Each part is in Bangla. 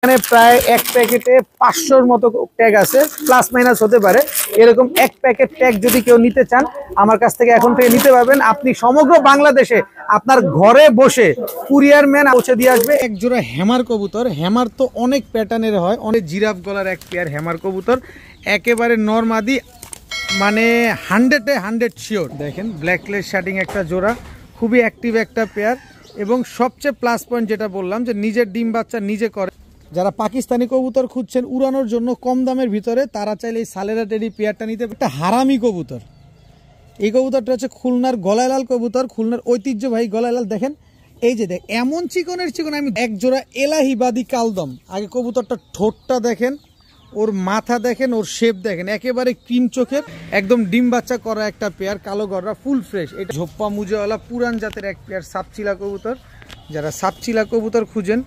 এখানে প্রায় এক প্যাকেটে 500-র মতো ট্যাগ আছে, প্লাস মাইনাস হতে পারে। এরকম এক প্যাকেট ট্যাগ যদি কেউ নিতে চান আমার কাছ থেকে এখন থেকে নিতে পারবেন। আপনি সমগ্র বাংলাদেশে আপনার ঘরে বসে কুরিয়ার ম্যান পৌঁছে দিয়ে আসবে। এক জোড়া হ্যামার কবুতর, হ্যামার তো অনেক প্যাটার্নের হয়, অনেক জিরাফ গলার এক পেয়ার হ্যামার কবুতর, একেবারে নরমাদি, মানে 100-এ 100 শিওর। দেখেন ব্ল্যাকলেস শার্টিং একটা জোড়া, খুবই অ্যাক্টিভ একটা পেয়ার। এবং সবচেয়ে প্লাস পয়েন্ট যেটা বললাম যে নিজের ডিম বাচ্চা নিজে করে। যারা পাকিস্তানি কবুতর খুঁজছেন উড়ানোর জন্য কম দামের ভিতরে, তারা চাইলে এই সালেরা টেডি পেয়ারটা নিতে। একটা হারামি কবুতর, এই কবুতরটা হচ্ছে খুলনার গলায়লাল কবুতর, খুলনার ঐতিহ্যবাহী গলায়লাল। দেখেন এই যে দেখ এমন চিকনের চিকন, আমি এক জোড়া এলাহিবাদি কালদম। আগে কবুতরটা ঠোঁটটা দেখেন, ওর মাথা দেখেন, ওর শেপ দেখেন, একেবারে ক্রিম চোখের, একদম ডিম বাচ্চা করা একটা পেয়ার, কালো গররা, ফুল ফ্রেশ। এটা ঝোপ্পা মুজাওয়ালা পুরান জাতের এক পেয়ার সাপচিলা কবুতর। যারা সাপচিলা কবুতর খুঁজেন,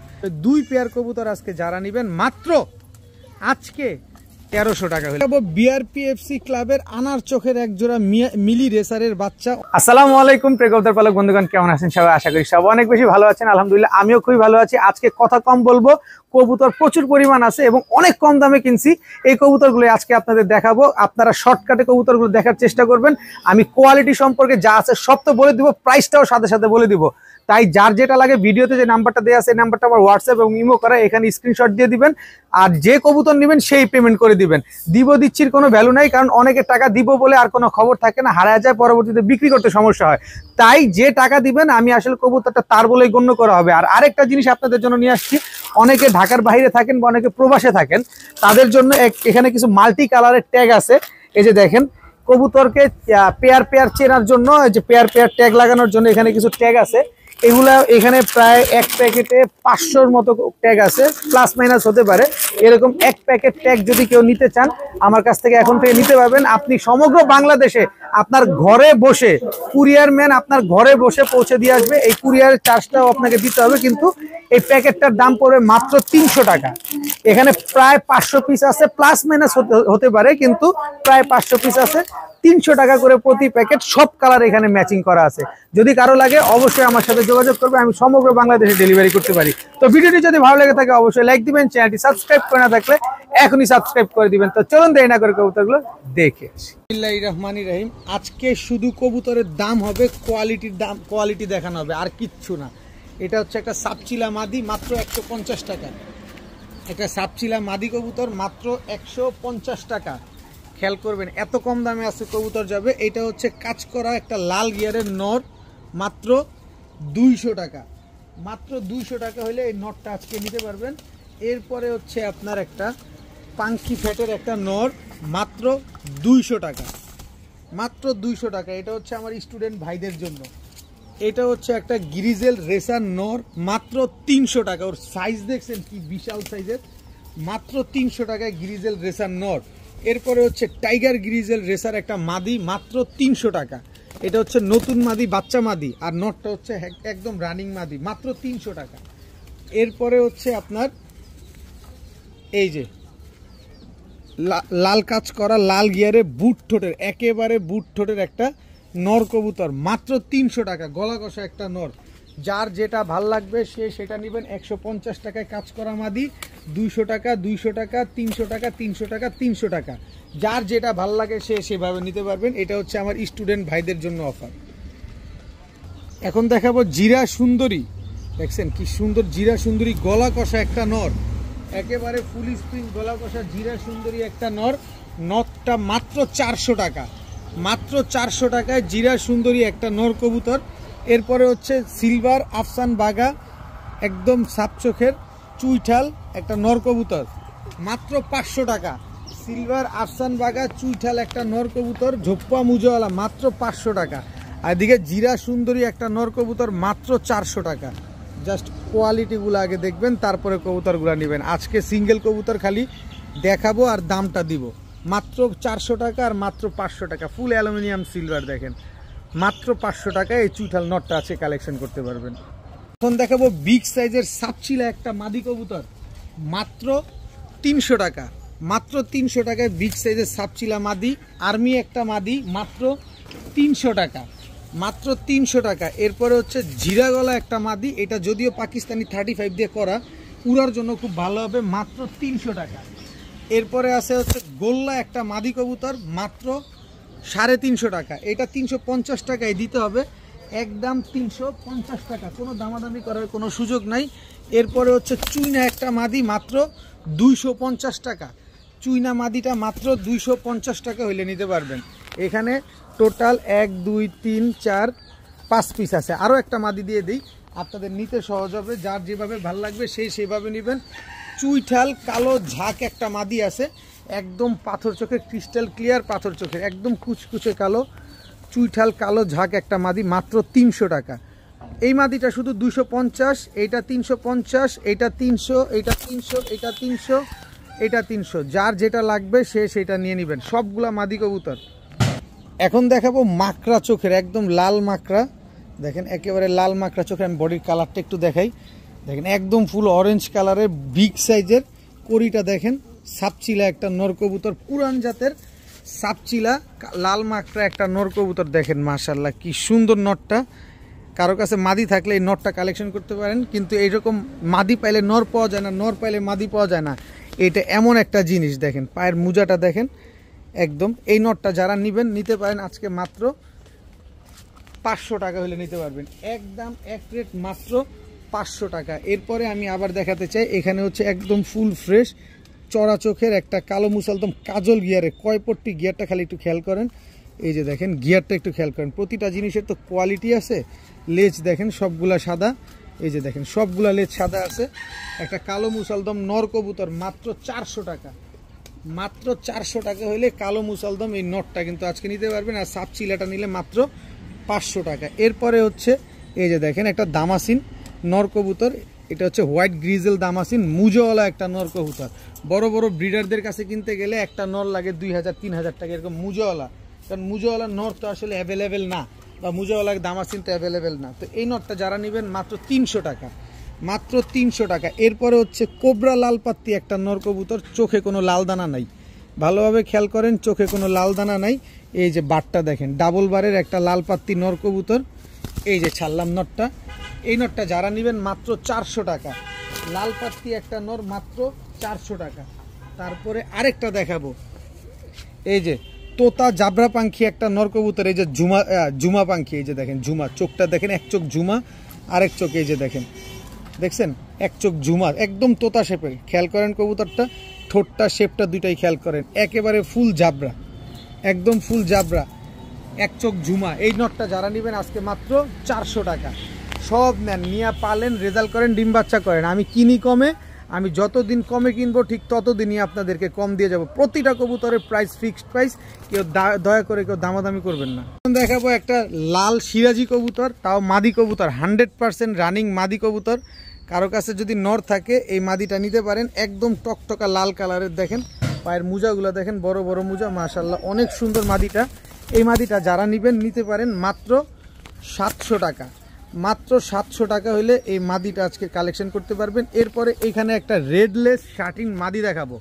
2 পেয়ার কবুতর আজকে যারা নেবেন মাত্র আজকে 1300 টাকা হলো। বিআরপিএফসি ক্লাবের আনার চোখের এক জোড়া মিলি রেসারের বাচ্চা। আসসালামু আলাইকুম প্রিয় কবুতর পালক বন্ধুগণ, কেমন আছেন সবাই? আশা করি সবাই অনেক বেশি ভালো আছেন। আলহামদুলিল্লাহ আমিও খুবই ভালো আছি। আজকে কথা কম বলবো, কবুতর প্রচুর পরিমাণ আছে এবং অনেক কম দামে কিনছি। এই কবুতরগুলো আজকে আপনাদের দেখাবো। আপনারা শর্টকাটে কবুতরগুলো দেখার চেষ্টা করবেন। আমি কোয়ালিটি সম্পর্কে যা আছে সব তো বলে দিব, প্রাইসটাও সাথে সাথে বলে দিব। তাই যার যেটা লাগে ভিডিওতে যে নাম্বারটা দেওয়া আছে, এই নাম্বারটা আমার হোয়াটসঅ্যাপ এবং ইমো করা, এখানে স্ক্রিনশট দিয়ে দিবেন। আর যে কবুতর নেবেন সেই পেমেন্ট করে দিবেন। দিচ্ছির কোনো ভ্যালু নাই, কারণ অনেকে টাকা দিব বলে আর কোনো খবর থাকে না, হারায় যায়, পরবর্তীতে বিক্রি করতে সমস্যা হয়। তাই যে টাকা দিবেন আমি আসলে কবুতরটা তার বলেই গণ্য করা হবে। আর আরেকটা জিনিস আপনাদের জন্য নিয়ে আসছি, অনেকে ঢাকার বাইরে থাকেন বা অনেকে প্রবাসে থাকেন, তাদের জন্য এখানে কিছু মাল্টি কালারের ট্যাগ আছে। এই যে দেখেন, কবুতরকে পেয়ার পেয়ার চেনার জন্য, এই যে পেয়ার পেয়ার ট্যাগ লাগানোর জন্য এখানে কিছু ট্যাগ আছে। এগুলা এখানে প্রায় এক প্যাকেটে 500-র মতো ট্যাগ আছে, প্লাস মাইনাস হতে পারে। এরকম এক প্যাকেট ট্যাগ যদি কেউ নিতে চান আমার কাছ থেকে এখন থেকে নিতে পারবেন। আপনি সমগ্র বাংলাদেশে আপনার ঘরে বসে কুরিয়ার ম্যান আপনার ঘরে বসে পৌঁছে দিয়ে আসবে। এই কুরিয়ারের চার্জটাও আপনাকে দিতে হবে, কিন্তু এই প্যাকেটটার দাম পড়বে মাত্র 300 টাকা। এখানে প্রায় 500 পিস আছে, প্লাস মাইনাস হতে পারে, কিন্তু প্রায় 500 পিস আছে। 300 টাকা করে প্রতি প্যাকেট, সব কালার এখানে ম্যাচিং করা আছে। যদি কারো লাগে অবশ্যই আমার সাথে যোগাযোগ করবে, আমি সমগ্র বাংলাদেশে ডেলিভারি করতে পারি। তো ভিডিওটি যদি ভালো লেগে থাকে অবশ্যই লাইক দিবেন, চ্যানেলটি সাবস্ক্রাইব করে না থাকলে এখনই সাবস্ক্রাইব করে দিবেন। তো চলুন দেরি না করে কবুতরগুলো দেখে আসি। বিসমিল্লাহির রহমানির রহিম। আজকে শুধু কবুতরের দাম হবে, কোয়ালিটির দাম, কোয়ালিটি দেখানো হবে, আর কিচ্ছু না। এটা হচ্ছে একটা সাপচিলা মাদি, মাত্র 150 টাকা। একটা সাপচিলা মাদি কবুতর মাত্র 150 টাকা। খেয়াল করবেন এত কম দামে আছে কবুতর যাবে। এটা হচ্ছে কাজ করা একটা লাল গিয়ারের নর, মাত্র 200 টাকা। মাত্র 200 টাকা হলে এই নটটা আজকে নিতে পারবেন। এরপরে হচ্ছে আপনার একটা পাঙ্কি ফ্যাটের একটা নর, মাত্র 200 টাকা। মাত্র 200 টাকা। এটা হচ্ছে আমার স্টুডেন্ট ভাইদের জন্য। এটা হচ্ছে একটা গ্রিজেল রেসার নর, মাত্র 300 টাকা। ওর সাইজ দেখছেন কি বিশাল সাইজের, মাত্র 300 টাকায় গ্রিজেল রেসার নর। এরপরে হচ্ছে টাইগার গ্রিজেল রেসার একটা মাদি, মাত্র 300 টাকা। এটা হচ্ছে নতুন মাদি, বাচ্চা মাদি, আর নটটা হচ্ছে একদম রানিং মাদি, মাত্র 300 টাকা। এরপরে হচ্ছে আপনার এই যে লাল কাজ করা লাল গিয়ারে বুট ঠোঁটের, একেবারে বুট ঠোঁটের একটা নর কবুতর, মাত্র 300 টাকা। গলা কষা একটা নর। যার যেটা ভাল লাগবে সে সেটা নেবেন। 150 টাকায় কাজ করা মাদি, 200 টাকা, 200 টাকা, 300 টাকা, 300 টাকা, 300 টাকা। যার যেটা ভাল লাগে সে সেভাবে নিতে পারবেন। এটা হচ্ছে আমার স্টুডেন্ট ভাইদের জন্য অফার। এখন দেখাবো জিরা সুন্দরী। দেখছেন কি সুন্দর জিরা সুন্দরী, গলা কষা একটা নর, একেবারে ফুল স্প্রিং গলা কষা জিরা সুন্দরী একটা নর। নটটা মাত্র 400 টাকা। মাত্র 400 টাকায় জিরা সুন্দরী একটা নর কবুতর। এরপরে হচ্ছে সিলভার আফসান বাগা, একদম সাপ চোখের চুইঠাল একটা নর কবুতর, মাত্র 500 টাকা। সিলভার আফসান বাগা চুইঠাল একটা নর কবুতর, ঝোপ্পা মুজওয়ালা, মাত্র 500 টাকা। আর এদিকে জিরা সুন্দরী একটা নর কবুতর, মাত্র 400 টাকা। জাস্ট কোয়ালিটিগুলো আগে দেখবেন, তারপরে কবুতরগুলো নেবেন। আজকে সিঙ্গেল কবুতর খালি দেখাবো আর দামটা দিব। মাত্র 400 টাকা আর মাত্র 500 টাকা। ফুল অ্যালুমিনিয়াম সিলভার দেখেন, মাত্র 500 টাকায় এই চুইঠাল নটটা আছে, কালেকশন করতে পারবেন। এখন দেখাবো বিগ সাইজের সাপচিলা একটা মাদি কবুতর, মাত্র 300 টাকা। মাত্র 300 টাকায় বিগ সাইজের সাপচিলা মাদি, আর্মি একটা মাদি, মাত্র 300 টাকা। মাত্র 300 টাকা। এরপরে হচ্ছে জিরা গলা একটা মাদি, এটা যদিও পাকিস্তানি 35 দিয়ে করা, উড়ার জন্য খুব ভালো হবে, মাত্র 300 টাকা। এরপরে আছে হচ্ছে গোল্লা একটা মাদি কবুতর, মাত্র 350 টাকা। এটা 350 টাকায় দিতে হবে, একদম 350 টাকা, কোনো দামাদামি করার কোনো সুযোগ নাই। এরপরে হচ্ছে চুইনা একটা মাদি, মাত্র 250 টাকা। চুইনা মাদিটা মাত্র 250 টাকা হইলে নিতে পারবেন। এখানে টোটাল 1 2 3 4 5 পিস আছে। আরও একটা মাদি দিয়ে দিই, আপনাদের নিতে সহজ হবে, যার যেভাবে ভালো লাগবে সেইভাবে নেবেন। চুইঠাল কালো ঝাঁক একটা মাদি আছে, একদম পাথর চোখের, ক্রিস্টাল ক্লিয়ার পাথর চোখের, একদম কুচকুচে কালো, চুইঠাল কালো ঝাঁক একটা মাদি, মাত্র 300 টাকা। এই মাদিটা শুধু 250, এইটা 350, এইটা 300, এইটা 300, এইটা 300, এটা 300। যার যেটা লাগবে সেটা নিয়ে নেবেন, সবগুলা মাদি কবুতর। এখন দেখাবো মাকড়া চোখের, একদম লাল মাকড়া, দেখেন একেবারে লাল মাকড়া চোখের। আমি বডির কালারটা একটু দেখাই, দেখেন একদম ফুল অরেঞ্জ কালারের, বিগ সাইজের, কড়িটা দেখেন, সাপচিলা একটা নর কবুতর, পুরান জাতের সাপচিলা লাল মাকড়া একটা নর কবুতর। দেখেন মাশাআল্লাহ কি সুন্দর নরটা। কারো কাছে মাদি থাকলে এই নরটা কালেকশন করতে পারেন, কিন্তু এইরকম মাদি পাইলে নর পাওয়া যায় না, নর পাইলে মাদি পাওয়া যায় না। এটা এমন একটা জিনিস, দেখেন পায়ের মোজাটা দেখেন একদম। এই নটটা যারা নেবেন নিতে পারেন আজকে মাত্র 500 টাকা হলে নিতে পারবেন, একদম এক রেট মাত্র 500 টাকা। এরপরে আমি আবার দেখাতে চাই, এখানে হচ্ছে একদম ফুল ফ্রেশ চড়া চোখের একটা কালো মুসালদম কাজল গিয়ারে, কয়পট্টি গিয়ারটা খালি একটু খেয়াল করেন। এই যে দেখেন গিয়ারটা একটু খেয়াল করেন, প্রতিটা জিনিসের তো কোয়ালিটি আছে। লেজ দেখেন সবগুলা সাদা, এই যে দেখেন সবগুলা লেজ সাদা আছে। একটা কালো মুসালদম নর কবুতর, মাত্র 400 টাকা। মাত্র 400 টাকা হইলে কালো মুসালদম এই নটটা কিন্তু আজকে নিতে পারবেন। আর সাপ চিলাটা নিলে মাত্র 500 টাকা। এরপরে হচ্ছে এই যে দেখেন একটা দামাসিন নর কবুতর, এটা হচ্ছে হোয়াইট গ্রিজেল দামাসিন, মুজোওয়ালা একটা নর কবুতর। বড় বড় ব্রিডারদের কাছে কিনতে গেলে একটা নর লাগে 2000-3000 টাকা, এরকম মুজোওয়ালা। কারণ মুজোওয়ালা নর তো আসলে অ্যাভেলেবেল না, বা মুজোওয়ালা দামাসিন তো অ্যাভেলেবেল না। তো এই নটটা যারা নেবেন মাত্র 300 টাকা, মাত্র 300 টাকা। এরপরে হচ্ছে কোবরা লাল পাত্তি একটা নর কবুতর, চোখে কোনো লাল দানা নাই, ভালোভাবে খেয়াল করেন, চোখে কোনো লাল দানা নাই। এই যে বারটা দেখেন, ডাবল বারের একটা লাল পাত্তি নর কবুতর। এই যে ছাড়লাম নটটা, এই নটটা যারা নেবেন মাত্র 400 টাকা। লাল পাত্তি একটা নর, মাত্র 400 টাকা। তারপরে আরেকটা দেখাবো, এই যে তোতা জাবরা পাখি একটা নর কবুতর, এই যে জুমা পাখি, এই যে দেখেন জুমা, চোখটা দেখেন, এক চোখ জুমা আরেক চোখ, এই যে দেখেন, দেখছেন এক চোখ ঝুমা, একদম তোতা শেপের। খেয়াল করেন কবুতরটা, ঠোঁটটা শেপটা দুইটাই খেয়াল করেন, একেবারে ফুল জাবরা, একদম ফুল জাবরা, এক চোখ ঝুমা। এই নটটা যারা নেবেন আজকে মাত্র 400 টাকা। সব নেন, নিয়ে পালেন, রেজাল্ট করেন, ডিম বাচ্চা করেন। আমি কিনি কমে, আমি যতদিন কমে কিনবো ঠিক ততদিনই আপনাদেরকে কম দিয়ে যাব। প্রতিটা কবুতরের প্রাইস ফিক্সড প্রাইস, কেউ দয়া করে কেউ দামাদামি করবেন না। দেখাবো একটা লাল সিরাজি কবুতর, তাও মাদি কবুতর, 100% রানিং মাদি কবুতর। কারো কাছে যদি নর থাকে এই মাদিটা নিতে পারেন, একদম টকটকা লাল কালারের। দেখেন পায়ের মোজাগুলো দেখেন, বড় বড় মোজা, মাশাআল্লাহ অনেক সুন্দর মাদিটা। এই মাদিটা যারা নেবেন নিতে পারেন মাত্র 700 টাকা। মাত্র 700 টাকা হলে এই মাদিটা আজকে কালেকশন করতে পারবেন। এরপরে এখানে একটা রেডলেস শার্টিং মাদি দেখাবো,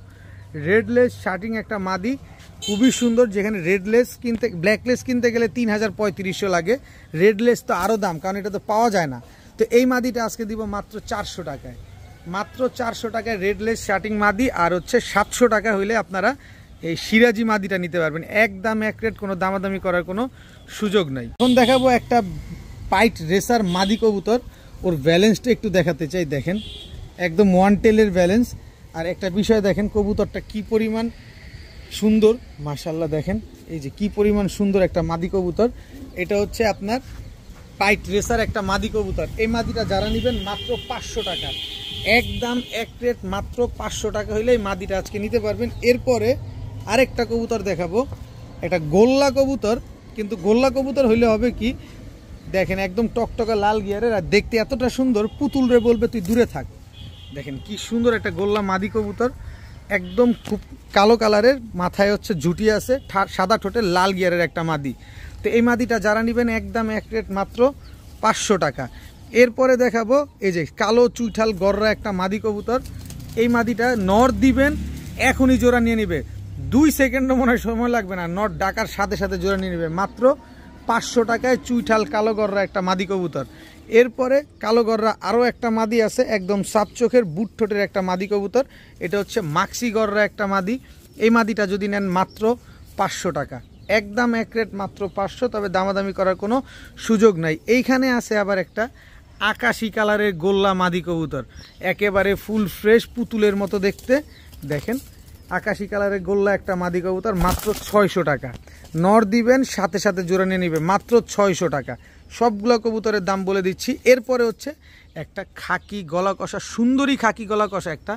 রেডলেস শার্টিং একটা মাদি, খুবই সুন্দর। যেখানে রেডলেস কিনতে, ব্ল্যাকলেস কিনতে গেলে 3000-3500 লাগে, রেডলেস তো আরও দাম, কারণ এটা তো পাওয়া যায় না। তো এই মাদিটা আজকে দিব মাত্র 400 টাকায়, মাত্র 400 টাকায় রেডলেস শার্টিং মাদি। আর হচ্ছে 700 টাকা হইলে আপনারা এই সিরাজি মাদিটা নিতে পারবেন, একদম এক রেট, কোনো দামাদামি করার কোনো সুযোগ নাই। এখন দেখাবো একটা পাইট রেসার মাদি কবুতর, ওর ব্যালেন্সটা একটু দেখাতে চাই। দেখেন একদম ওয়ান টেলের ব্যালেন্স। আর একটা বিষয় দেখেন কবুতরটা কি পরিমাণ সুন্দর, মাশাআল্লাহ দেখেন এই যে কি পরিমাণ সুন্দর একটা মাদি কবুতর। এটা হচ্ছে আপনার পাইট রেসার একটা মাদি কবুতর। এই মাদিটা যারা নেবেন মাত্র 500 টাকা, একদম এক রেট, মাত্র 500 টাকা হইলে এই মাদিটা আজকে নিতে পারবেন। এরপরে আরেকটা কবুতর দেখাবো, একটা গোল্লা কবুতর, কিন্তু গোল্লা কবুতর হইলে হবে কি, দেখেন একদম টকটকা লাল গিয়ারের, আর দেখতে এতটা সুন্দর, পুতুল রে বলবে তুই দূরে থাক। দেখেন কি সুন্দর একটা গোল্লা মাদি কবুতর, একদম খুব কালো কালারের, মাথায় হচ্ছে ঝুটি আছে, সাদা ঠোঁটে লাল গিয়ারের একটা মাদি। তো এই মাদিটা যারা নেবেন একদম এক রেট, মাত্র 500 টাকা। এরপরে দেখাবো এই যে কালো চুইঠাল গররা একটা মাদি কবুতর। এই মাদিটা নর দিবেন এখনই জোড়া নিয়ে নিবে, 2 সেকেন্ডও মনে হয় সময় লাগবে না, নর ডাকার সাথে সাথে জোড়া নিয়ে নেবে। মাত্র 500 টাকায় চুইঠাল কালো গররা একটা মাদি কবুতর। এরপরে কালো গররা আরও একটা মাদি আছে, একদম সাপ চোখের বুট ঠোঁটের একটা মাদি কবুতর। এটা হচ্ছে মাক্সি গররা একটা মাদি। এই মাদিটা যদি নেন মাত্র 500 টাকা, একদম এক রেট মাত্র 500, তবে দামাদামি করার কোনো সুযোগ নাই। এইখানে আছে আবার একটা আকাশি কালারের গোল্লা মাদি কবুতর, একেবারে ফুল ফ্রেশ পুতুলের মতো দেখতে। দেখেন আকাশি কালারের গোল্লা একটা মাদি কবুতর, মাত্র 600 টাকা। নর দিবেন সাথে সাথে জোড়া নিয়ে নেবে, মাত্র 600 টাকা। সবগুলো কবুতরের দাম বলে দিচ্ছি। এরপরে হচ্ছে একটা খাকি গলা কষা, সুন্দরী খাকি গলা কষা একটা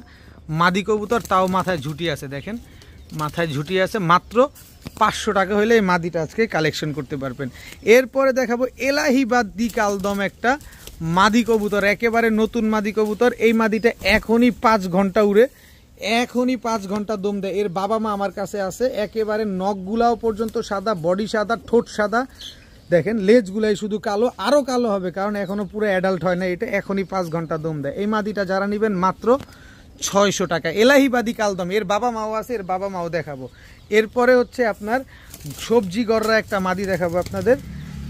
মাদি কবুতর, তাও মাথায় ঝুটি আছে। দেখেন মাথায় ঝুটি আছে, মাত্র 500 টাকা হলে এই মাদিটা আজকে কালেকশন করতে পারবেন। এরপরে দেখাবো এলাহিবাদ দি কালদম একটা মাদি কবুতর, একেবারে নতুন মাদি কবুতর। এই মাদিটা এখনই 5 ঘন্টা উড়ে, এখনই 5 ঘন্টা দম দেয়। এর বাবা মা আমার কাছে আছে, একেবারে নখগুলাও পর্যন্ত সাদা, বডি সাদা, ঠোঁট সাদা। দেখেন লেজগুলাই শুধু কালো, আরও কালো হবে কারণ এখনও পুরো অ্যাডাল্ট হয় না। এটা এখনই 5 ঘন্টা দম দেয়। এই মাদিটা যারা নেবেন মাত্র 600 টাকা। এলাহিবাদি কালদম, এর বাবা মাও আছে, এর বাবা মাও দেখাবো। এরপরে হচ্ছে আপনার সবজি গররা একটা মাদি দেখাবো আপনাদের।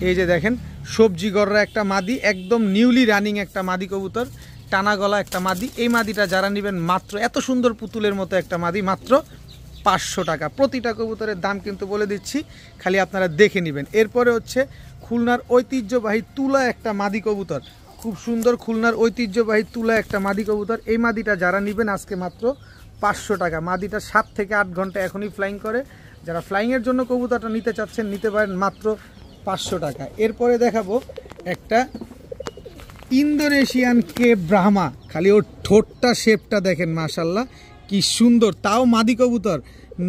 এই যে দেখেন সবজি গররা একটা মাদি, একদম নিউলি রানিং একটা মাদি কবুতর, টানা গলা একটা মাদি। এই মাদিটা যারা নেবেন মাত্র, এত সুন্দর পুতুলের মতো একটা মাদি, মাত্র 500 টাকা। প্রতিটা কবুতরের দাম কিন্তু বলে দিচ্ছি, খালি আপনারা দেখে নেবেন। এরপরে হচ্ছে খুলনার ঐতিহ্যবাহী তুলা একটা মাদি কবুতর, খুব সুন্দর খুলনার ঐতিহ্যবাহী তুলা একটা মাদি কবুতর। এই মাদিটা যারা নেবেন আজকে মাত্র 500 টাকা। মাদিটা 7 থেকে 8 ঘন্টা এখনই ফ্লাইং করে। যারা ফ্লাইংয়ের জন্য কবুতরটা নিতে চাচ্ছেন নিতে পারেন মাত্র 500 টাকা। এরপরে দেখাবো একটা ইন্দোনেশিয়ান কেপ ব্রাহ্মা, খালি ওর ঠোঁটটা শেপটা দেখেন মাশাল্লাহ কি সুন্দর, তাও মাদি কবুতর।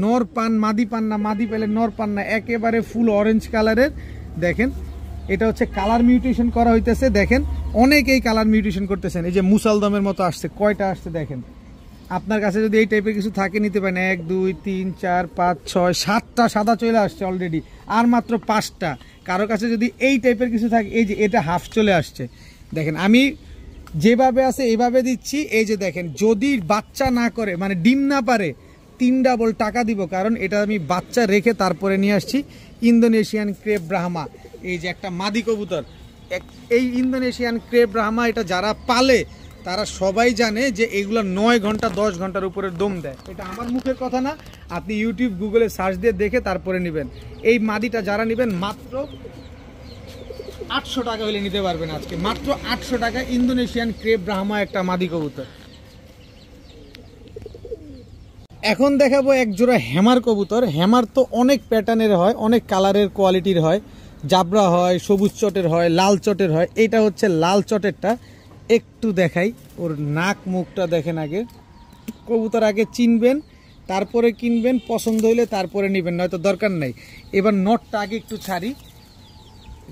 নর পান মাদি পান না, মাদি পেলে নর পান না, একেবারে ফুল অরেঞ্জ কালারের। দেখেন এটা হচ্ছে কালার মিউটেশন করা হইতেছে। দেখেন অনেকেই কালার মিউটেশন করতেছেন, এই যে মুসালদমের মতো আসছে, কয়টা আসছে দেখেন। আপনার কাছে যদি এই টাইপের কিছু থাকে নিতে পারেন। 1 2 3 4 5 6 7টা সাদা চলে আসছে অলরেডি, আর মাত্র 5টা। কারো কাছে যদি এই টাইপের কিছু থাকে, এই যে এটা হাফ চলে আসছে। দেখেন আমি যেভাবে আছে এইভাবে দিচ্ছি। এই যে দেখেন যদি বাচ্চা না করে, মানে ডিম না পারে, 3 ডাবল টাকা দিব, কারণ এটা আমি বাচ্চা রেখে তারপরে নিয়ে আসছি। ইন্দোনেশিয়ান ক্রেপ ব্রাহ্মা, এই যে একটা মাদি কবুতর। এই ইন্দোনেশিয়ান ক্রেপ ব্রাহ্মা এটা যারা পালে তারা সবাই জানে যে এগুলো 9 ঘন্টা 10 ঘন্টার উপরে দম দেয়। এটা আমার মুখের কথা না, আপনি ইউটিউব গুগলে সার্চ দিয়ে দেখে তারপরে নেবেন। এই মাদিটা যারা নেবেন মাত্র 800 টাকা হলে নিতে পারবেন আজকে, মাত্র 800 টাকা। ইন্দোনেশিয়ান ক্রেপ ব্রাহ্মা একটা মাদি কবুতর। এখন দেখাবো এক জোড়া হ্যামার কবুতর। হ্যামার তো অনেক প্যাটার্নের হয়, অনেক কালারের কোয়ালিটির হয়, জাবরা হয়, সবুজ চটের হয়, লাল চটের হয়। এটা হচ্ছে লাল চটেরটা, একটু দেখাই। ওর নাক মুখটা দেখেন আগে। কবুতর আগে চিনবেন তারপরে কিনবেন, পছন্দ হইলে তারপরে নেবেন, নয়তো দরকার নাই। এবার নটটা আগে একটু ছাড়ি।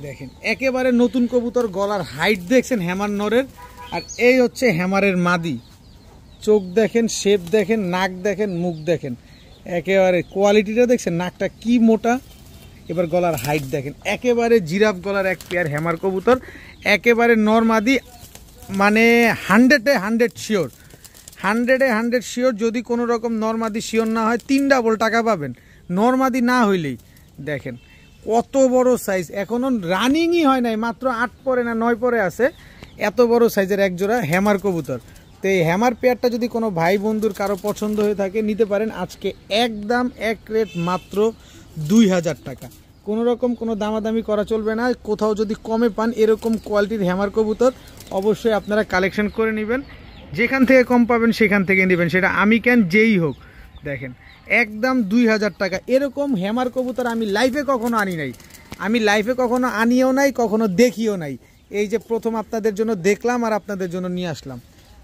দেখেন একেবারে নতুন কবুতর, গলার হাইট দেখছেন হ্যামার নরের। আর এই হচ্ছে হ্যামারের মাদি, চোখ দেখেন, শেপ দেখেন, নাক দেখেন, মুখ দেখেন, একেবারে কোয়ালিটিটা দেখছেন, নাকটা কি মোটা। এবার গলার হাইট দেখেন, একেবারে জিরাফ গলার এক পেয়ার হ্যামার কবুতর, একেবারে নর মাদি, মানে 100-এ 100 শিওর, 100-এ 100 শিওর। যদি কোনো রকম নরমাদি শিওর না হয় 3 ডাবল টাকা পাবেন, নরমাদি না হইলেই। দেখেন কত বড় সাইজ, এখনও রানিংই হয় নাই, মাত্র 8 পরে না 9 পরে আছে। এত বড় সাইজের এক জোড়া হ্যামার কবুতর। তো এই হ্যামার পেয়ারটা যদি কোনো ভাই বন্ধুর কারো পছন্দ হয়ে থাকে নিতে পারেন আজকে, একদম এক রেট মাত্র 2000 টাকা। কোনো রকম কোনো দামাদামি করা চলবে না। কোথাও যদি কমে পান এরকম কোয়ালিটির হ্যামার কবুতর অবশ্যই আপনারা কালেকশন করে নেবেন। যেখান থেকে কম পাবেন সেখান থেকে নেবেন, সেটা আমি কেন যেই হোক। দেখেন একদম 2000 টাকা। এরকম হ্যামার কবুতর আমি লাইফে কখনো আনি নাই, আমি লাইফে কখনো আনিও নাই, কখনো দেখিও নাই। এই যে প্রথম আপনাদের জন্য দেখলাম আর আপনাদের জন্য নিয়ে আসলাম।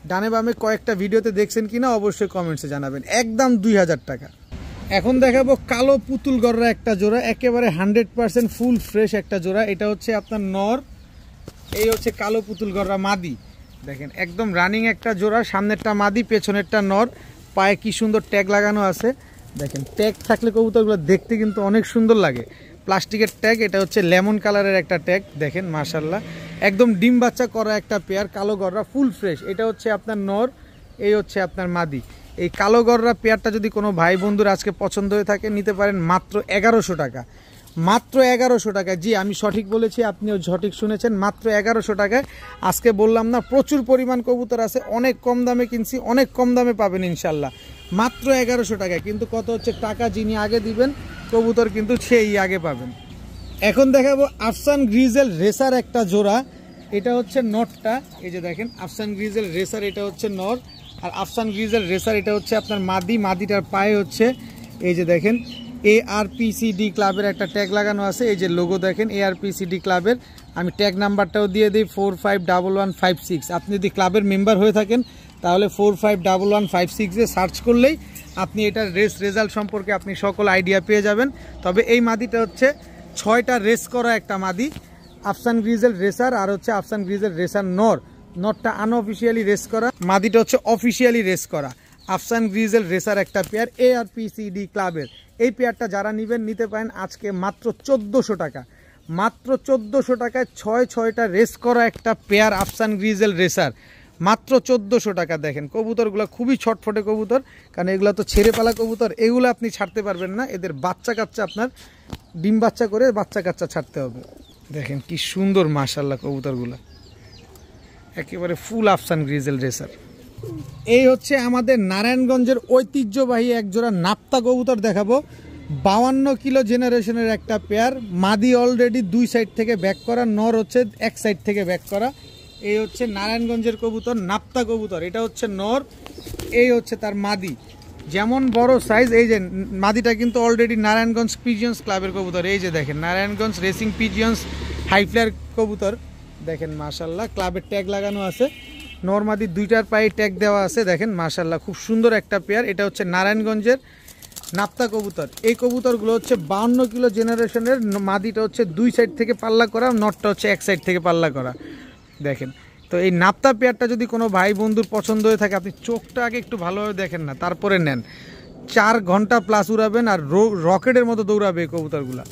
ডানে বামে কয়েকটা ভিডিওতে দেখছেন কিনা অবশ্যই কমেন্টসে জানাবেন। একদম 2000 টাকা। এখন দেখাবো কালো পুতুল গররা একটা জোড়া, একেবারে 100% ফুল ফ্রেশ একটা জোড়া। এটা হচ্ছে আপনার নর, এই হচ্ছে কালো পুতুল গররা মাদি। দেখেন একদম রানিং একটা জোড়া, সামনেরটা মাদি, পেছনেরটা নর। পায়ে কি সুন্দর ট্যাগ লাগানো আছে। দেখেন ট্যাগ থাকলে কবুতরগুলো দেখতে কিন্তু অনেক সুন্দর লাগে। প্লাস্টিকের ট্যাগ, এটা হচ্ছে লেমন কালারের একটা ট্যাগ। দেখেন মাশাল্লাহ একদম ডিম বাচ্চা করা একটা পেয়ার, কালো গররা ফুল ফ্রেশ। এটা হচ্ছে আপনার নর, এই হচ্ছে আপনার মাদি। এই কালো গররা পেয়ারটা যদি কোনো ভাই বন্ধুর আজকে পছন্দ হয়ে থাকে নিতে পারেন মাত্র 1100 টাকা, মাত্র 1100 টাকায়। জি আমি সঠিক বলেছি, আপনিও সঠিক শুনেছেন, মাত্র 1100 টাকায়। আজকে বললাম না প্রচুর পরিমাণ কবুতর আছে, অনেক কম দামে কিনছি, অনেক কম দামে পাবেন ইনশাল্লাহ, মাত্র 1100 টাকায়। কিন্তু কত হচ্ছে টাকা যিনি আগে দিবেন কবুতর কিন্তু সেই আগে পাবেন। এখন দেখাবো আফসান গ্রিজেল রেসার একটা জোড়া, এটা হচ্ছে নটটা, এই যে দেখেন আফসান গ্রিজেল রেসার, এটা হচ্ছে নর, আর আফসান গ্রিজেল রেসার এটা হচ্ছে আপনার মাদি। মাদিটার পায়ে হচ্ছে এই যে দেখেন ARPCD ক্লাবের একটা ট্যাগ লাগানো আছে, এই যে লোগো দেখেন ARPCD ক্লাবের। আমি ট্যাগ নাম্বারটাও দিয়ে দিই 451156। আপনি যদি ক্লাবের মেম্বার হয়ে থাকেন তাহলে 451156-এ সার্চ করলেই আপনি এটার রেস রেজাল্ট সম্পর্কে আপনি সকল আইডিয়া পেয়ে যাবেন। তবে এই মাদিটা হচ্ছে 6টা রেস করা একটা মাদি, আফসান গ্রিজেল রেসার, আর হচ্ছে আফসান গ্রিজেল রেসার নর। নটটা আনঅফিসিয়ালি রেস করা, মাদিটা হচ্ছে অফিসিয়ালি রেস করা। আফসান গ্রিজেল রেসার একটা পেয়ার ARPCD ক্লাবের। এই পেয়ারটা যারা নেবেন নিতে পারেন আজকে মাত্র 1400 টাকা, মাত্র 1400 টাকায় 6টা রেস করা একটা পেয়ার আফসান গ্রিজেল রেসার, মাত্র 1400 টাকা। দেখেন কবুতরগুলো খুবই ছটফটে কবুতর, কারণ এগুলো তো ছেড়ে পালা কবুতর, এগুলো আপনি ছাড়তে পারবেন না, এদের বাচ্চা কাচ্চা আপনার ডিম বাচ্চা করে বাচ্চা কাচ্চা ছাড়তে হবে। দেখেন কি সুন্দর মাশাআল্লাহ কবুতরগুলো, একেবারে ফুল আফসান গ্রিজেল রেসার। এই হচ্ছে আমাদের নারায়ণগঞ্জের ঐতিহ্যবাহী একজোড়া নাপ্তা কবুতর দেখাবো, 52 কিলো জেনারেশনের একটা পেয়ার। মাদি অলরেডি 2 সাইড থেকে ব্যাক করা, নর হচ্ছে 1 সাইড থেকে ব্যাক করা। এই হচ্ছে নারায়ণগঞ্জের কবুতর নাপ্তা কবুতর, এটা হচ্ছে নর, এই হচ্ছে তার মাদি। যেমন বড় সাইজ, এই যে মাদিটা কিন্তু অলরেডি নারায়ণগঞ্জ পিজিয়ন্স ক্লাবের কবুতর, এই যে দেখেন নারায়ণগঞ্জ রেসিং পিজিয়ন্স হাইফ্লায়ার কবুতর। দেখেন মাশাআল্লাহ ক্লাবের ট্যাগ লাগানো আছে, নরমাদি 2টার পায়ে ট্যাগ দেওয়া আছে। দেখেন মাশাআল্লাহ খুব সুন্দর একটা পেয়ার। এটা হচ্ছে নারায়ণগঞ্জের নাপ্তা কবুতর। এই কবুতরগুলো হচ্ছে 52 কিলো জেনারেশনের, মাদিটা হচ্ছে 2 সাইড থেকে পাল্লা করা, নটটা হচ্ছে 1 সাইড থেকে পাল্লা করা। দেখেন তো এই নাপ্তা পেয়ারটা যদি কোনো ভাই বন্ধুর পছন্দ হয়ে থাকে, আপনি চোখটা আগে একটু ভালোভাবে দেখেন না, তারপরে নেন। 4 ঘন্টা প্লাস উড়াবেন আর রকেটের মতো দৌড়াবে এই কবুতরগুলো।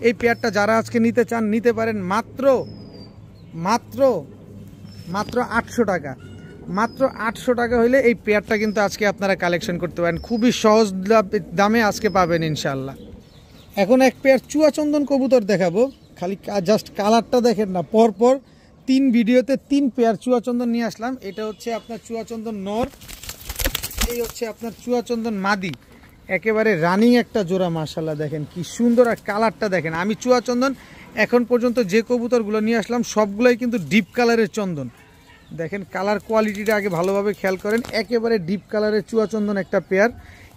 এই পেয়ারটা যারা আজকে নিতে চান নিতে পারেন মাত্র মাত্র মাত্র 800 টাকা, মাত্র 800 টাকা হইলে এই পেয়ারটা কিন্তু আজকে আপনারা কালেকশন করতে পারেন, খুবই সহজ দামে আজকে পাবেন ইনশাল্লাহ। এখন এক পেয়ার চুয়াচন্দন কবুতর দেখাবো, খালি জাস্ট কালারটা দেখেন না, পরপর 3 ভিডিওতে 3 পেয়ার চুয়াচন্দন নিয়ে আসলাম। এটা হচ্ছে আপনার চুয়াচন্দন নর, এই হচ্ছে আপনার চুয়াচন্দন মাদি, একেবারে রানিং একটা জোড়া মাশাআল্লাহ। দেখেন কি সুন্দর, আর কালারটা দেখেন। আমি চুয়াচন্দন এখন পর্যন্ত যে কবুতরগুলো নিয়ে আসলাম সবগুলোই কিন্তু ডিপ কালারের চন্দন। দেখেন কালার কোয়ালিটিটা আগে ভালোভাবে খেয়াল করেন, একেবারে ডিপ কালারের চুয়াচন্দন একটা পেয়ার।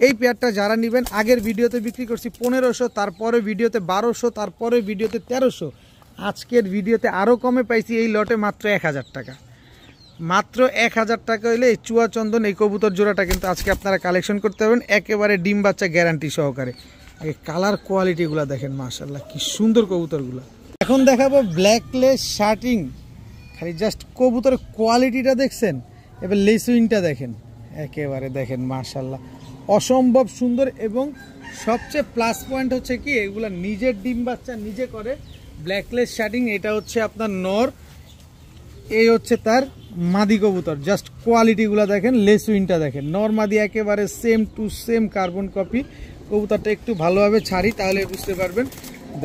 এই পেয়ারটা যারা নেবেন, আগের ভিডিওতে বিক্রি করছি 1500, তারপরে ভিডিওতে 1200, তারপরে ভিডিওতে 1300, আজকের ভিডিওতে আরও কমে পাইছি এই লটে মাত্র 1000 টাকা, মাত্র 1000 টাকা হইলে এই চুয়াচন্দন এই কবুতর জোড়াটা কিন্তু আজকে আপনারা কালেকশন করতে পারবেন, একেবারে ডিম বাচ্চা গ্যারান্টি সহকারে। আগে কালার কোয়ালিটিগুলো দেখেন মাশাআল্লাহ কি সুন্দর কবুতরগুলো। এখন দেখাবো ব্ল্যাকলেস শার্টিং, খালি জাস্ট কবুতরের কোয়ালিটিটা দেখছেন, এবার লেসুইংটা দেখেন, একেবারে দেখেন মাশাআল্লাহ অসম্ভব সুন্দর। এবং সবচেয়ে প্লাস পয়েন্ট হচ্ছে কি, এগুলা নিজের ডিম বাচ্চা নিজে করে। ব্ল্যাকলেস শার্টিং, এটা হচ্ছে আপনার নর, এই হচ্ছে তার মাদি কবুতর। জাস্ট কোয়ালিটিগুলো দেখেন, লেসুইনটা দেখেন, নর মাদি একেবারে same to same carbon copy. কবুতরটা একটু ভালোভাবে ছাড়ি তাহলে বুঝতে পারবেন।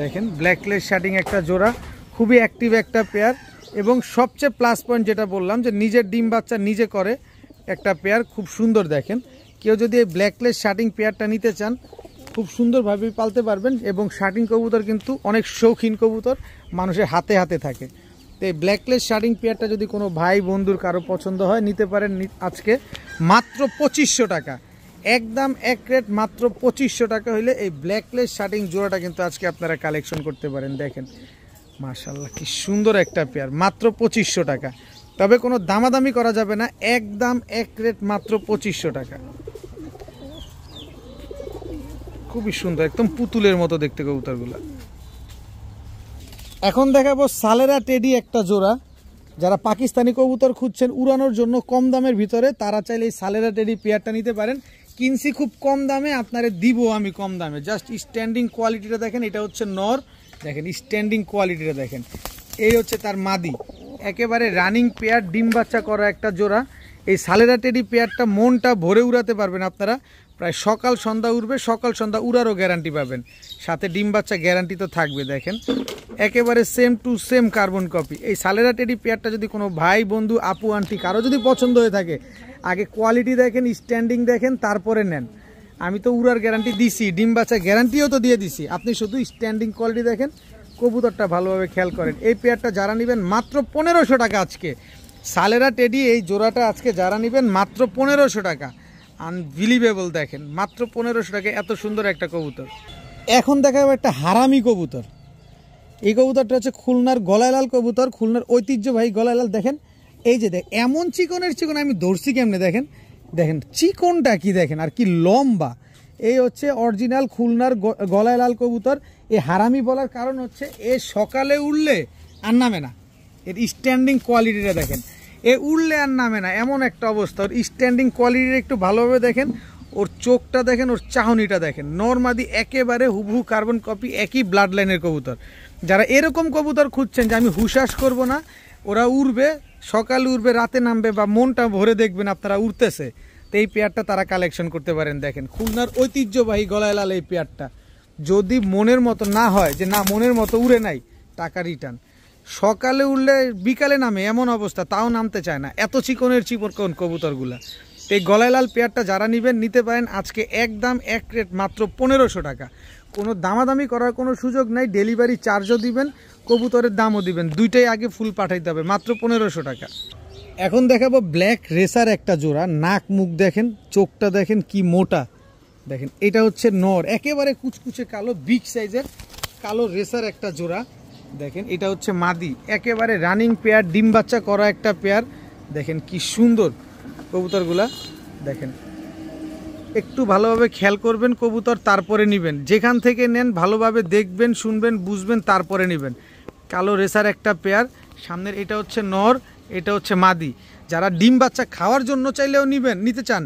দেখেন ব্ল্যাকলেস শার্টিং একটা জোড়া, খুবই অ্যাক্টিভ একটা পেয়ার। এবং সবচেয়ে প্লাস পয়েন্ট যেটা বললাম যে নিজের ডিম বাচ্চা নিজে করে একটা পেয়ার, খুব সুন্দর। দেখেন কেউ যদি এই ব্ল্যাকলেস শার্টিং পেয়ারটা নিতে চান খুব সুন্দরভাবে পালতে পারবেন। এবং শার্টিং কবুতর কিন্তু অনেক শৌখিন কবুতর, মানুষের হাতে হাতে থাকে। তো এই ব্ল্যাকলেস শার্টিং পেয়ারটা যদি কোনো ভাই বন্ধুর কারো পছন্দ হয় নিতে পারেন আজকে মাত্র 2500 টাকা, একদম এক রেট মাত্র 2500 টাকা হইলে এই ব্ল্যাকলেস শার্টিং জোড়াটা কিন্তু আজকে আপনারা কালেকশন করতে পারেন। দেখেন মাশাআল্লাহ কি সুন্দর একটা পেয়ার, মাত্র 2500 টাকা। তবে কোনো দামাদামি করা যাবে না, একদম এক রেট মাত্র 2500 টাকা। খুবই সুন্দর, একদম পুতুলের মতো দেখতে কবুতরগুলো। এখন দেখাবো সালেরা টেডি একটা জোড়া। যারা পাকিস্তানি কবুতর খুঁজছেন উড়ানোর জন্য কম দামের ভিতরে, তারা চাইলে এই সালেরা টেডি পেয়ারটা নিতে পারেন। কিনছি খুব কম দামে, আপনারে দিব আমি কম দামে। জাস্ট স্ট্যান্ডিং কোয়ালিটিটা দেখেন, এটা হচ্ছে নর, দেখেন স্ট্যান্ডিং কোয়ালিটিটা দেখেন। এই হচ্ছে তার মাদি, একেবারে রানিং পেয়ার, ডিম বাচ্চা করা একটা জোড়া। এই সালেরা টেডি পেয়ারটা মনটা ভরে উড়াতে পারবেন আপনারা। প্রায় সকাল সন্ধ্যা উড়বে, সকাল সন্ধ্যা উড়ারও গ্যারান্টি পাবেন, সাথে ডিম বাচ্চা গ্যারান্টি তো থাকবে। দেখেন একেবারে same to same carbon copy. এই সালেরা টেডি পেয়ারটা যদি কোনো ভাই বন্ধু আপু আন্টি কারো যদি পছন্দ হয়ে থাকে, আগে কোয়ালিটি দেখেন, স্ট্যান্ডিং দেখেন, তারপরে নেন। আমি তো উড়ার গ্যারান্টি দিছি, ডিম বাচ্চা গ্যারান্টিও তো দিয়ে দিছি, আপনি শুধু স্ট্যান্ডিং কোয়ালিটি দেখেন, কবুতরটা ভালোভাবে খেয়াল করেন। এই পেয়ারটা যারা নেবেন মাত্র 1500 টাকা আজকে। সালেরা টেডি এই জোড়াটা আজকে যারা নেবেন মাত্র 1500 টাকা। আনবিলিভেবল, দেখেন মাত্র 1500 টাকা এত সুন্দর একটা কবুতর। এখন দেখাবো একটা হারামি কবুতর। এই কবুতরটা হচ্ছে খুলনার গলায়লাল কবুতর, খুলনার ঐতিহ্যবাহী গলায়লাল। দেখেন এই যে দেখ এমন চিকনের চিকন, আমি ধরছি কেমনে দেখেন, দেখেন চিকনটা কি দেখেন, আর কি লম্বা। এই হচ্ছে অরিজিনাল খুলনার গলায়লাল কবুতর। এই হারামি বলার কারণ হচ্ছে এ সকালে উঠলে আর নামে না, এর স্ট্যান্ডিং কোয়ালিটিটা দেখেন, এ উড়লে আর নামে না এমন একটা অবস্থা। ওর স্ট্যান্ডিং কোয়ালিটিটা একটু ভালোভাবে দেখেন, ওর চোখটা দেখেন, ওর চাহনিটা দেখেন, নরমাদি একেবারে হুবহু কার্বন কপি, একই ব্লাড লাইনের কবুতর। যারা এরকম কবুতর খুঁজছেন যে আমি হুশাস করব না, ওরা উড়বে, সকালে উড়বে, রাতে নামবে, বা মনটা ভরে দেখবেন আপনারা উড়তেছে, তো এই পেয়ারটা তারা কালেকশন করতে পারেন। দেখেন খুলনার ঐতিহ্যবাহী গলায়লাল এই পেয়ারটা। যদি মনের মতো না হয় যে না মনের মতো উড়ে নাই, টাকা রিটার্ন। সকালে উঠলে বিকালে নামে এমন অবস্থা, তাও নামতে চায় না, এত চিকনের চিকন কবুতরগুলা। এই গলায়লাল পেয়ারটা যারা নেবেন নিতে পারেন আজকে একদম এক রেট মাত্র 1500 টাকা। কোনো দামাদামি করার কোনো সুযোগ নাই, ডেলিভারি চার্জও দিবেন, কবুতরের দামও দিবেন, দুইটাই আগে ফুল পাঠাইতে হবে, মাত্র 1500 টাকা। এখন দেখাবো ব্ল্যাক রেসার একটা জোড়া। নাক মুখ দেখেন, চোখটা দেখেন কি মোটা, দেখেন এটা হচ্ছে নর, একেবারে কুচকুচে কালো, বিগ সাইজের কালো রেসার একটা জোড়া। দেখেন এটা হচ্ছে মাদি, একেবারে রানিং পেয়ার, ডিম বাচ্চা করা একটা পেয়ার। দেখেন কি সুন্দর কবুতরগুলা, দেখেন একটু ভালোভাবে খেয়াল করবেন কবুতর, তারপরে নেবেন। যেখান থেকে নেন ভালোভাবে দেখবেন, শুনবেন, বুঝবেন, তারপরে নেবেন। কালো রেসার একটা পেয়ার, সামনের এটা হচ্ছে নর, এটা হচ্ছে মাদি। যারা ডিম বাচ্চা খাওয়ার জন্য চাইলেও নিতে চান,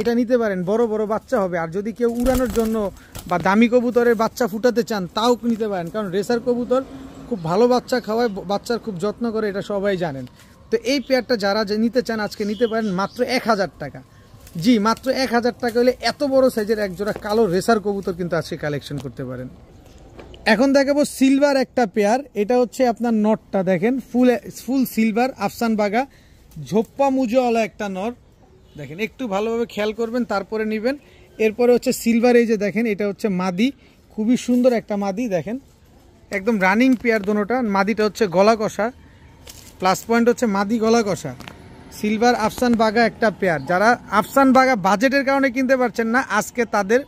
এটা নিতে পারেন, বড় বড় বাচ্চা হবে। আর যদি কেউ উড়ানোর জন্য বা দামি কবুতরের বাচ্চা ফুটাতে চান, তাও নিতে পারেন, কারণ রেসার কবুতর খুব ভালো বাচ্চা খাওয়ায়, বাচ্চার খুব যত্ন করে, এটা সবাই জানেন। তো এই পেয়ারটা যারা নিতে চান আজকে নিতে পারেন মাত্র 1000 টাকা। জি মাত্র 1000 টাকা হলে এত বড় সাইজের একজোড়া কালো রেসার কবুতর কিন্তু আজকে কালেকশন করতে পারেন। এখন দেখাবো সিলভার একটা পেয়ার। এটা হচ্ছে আপনার নটটা দেখেন, ফুল সিলভার, আফসান বাগা, ঝোপ্পা মুজোওয়ালা একটা নর। দেখেন একটু ভালোভাবে খেয়াল করবেন, তারপরে নেবেন। এরপরে হচ্ছে সিলভার, এই যে দেখেন এটা হচ্ছে মাদি, খুবই সুন্দর একটা মাদি। দেখেন একদম রানিং পেয়ার দোনোটা। মাদিটা হচ্ছে গলা কষা, প্লাস পয়েন্ট হচ্ছে মাদি গলা কষা। সিলভার আফসান বাগা একটা পেয়ার। যারা আফসান বাগা বাজেটের কারণে কিনতে পারছেন না, আজকে তাদের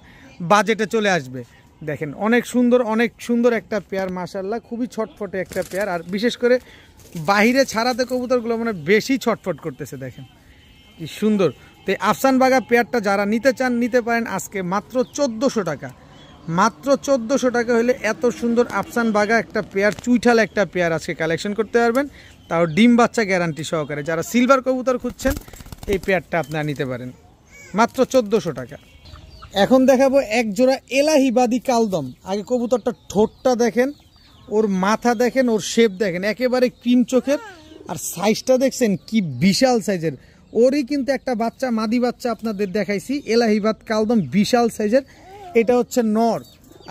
বাজেটে চলে আসবে। দেখেন অনেক সুন্দর একটা পেয়ার, মাশাআল্লাহ খুবই ছটফটে একটা পেয়ার। আর বিশেষ করে বাহিরে ছাড়াতে কবুতরগুলো মানে বেশি ছটফট করতেছে, দেখেন কি সুন্দর। তো এই আফসান বাগা পেয়ারটা যারা নিতে চান নিতে পারেন আজকে মাত্র 1400 টাকা। মাত্র 1400 টাকা হলে এত সুন্দর আফসান বাগা একটা পেয়ার, চুইঠাল একটা পেয়ার আজকে কালেকশন করতে পারবেন, তাও ডিম বাচ্চা গ্যারান্টি সহকারে। যারা সিলভার কবুতর খুঁজছেন এই পেয়ারটা আপনারা নিতে পারেন মাত্র 1400 টাকা। এখন দেখাবো এক জোড়া এলাহিবাদী কালদম। আগে কবুতরটা ঠোঁটটা দেখেন, ওর মাথা দেখেন, ওর শেপ দেখেন, একেবারে ক্রিম চোখের। আর সাইজটা দেখছেন কি বিশাল সাইজের। ওরই কিন্তু একটা বাচ্চা, মাদি বাচ্চা আপনাদের দেখাইছি, এলাহিবাদ কালদম বিশাল সাইজের। এটা হচ্ছে নর।